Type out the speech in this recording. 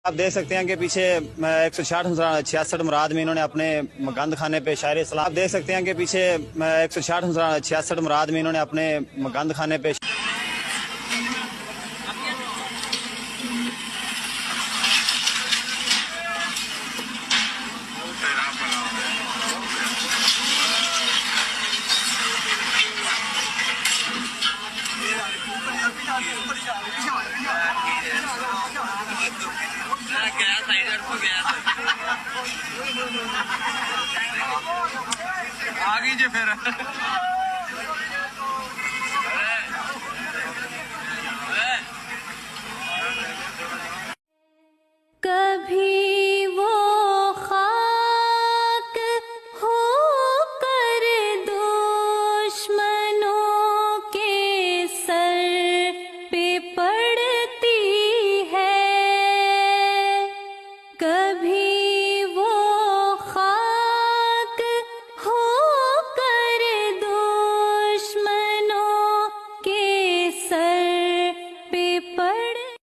आप देख सकते हैं कि पीछे 166 मुराद में इन्होंने अपने गंद खाने पे शायर इस्लाम। आप देख सकते हैं कि पीछे 166 मुराद में इन्होंने अपने गंद खाने पे आ गई जी फिर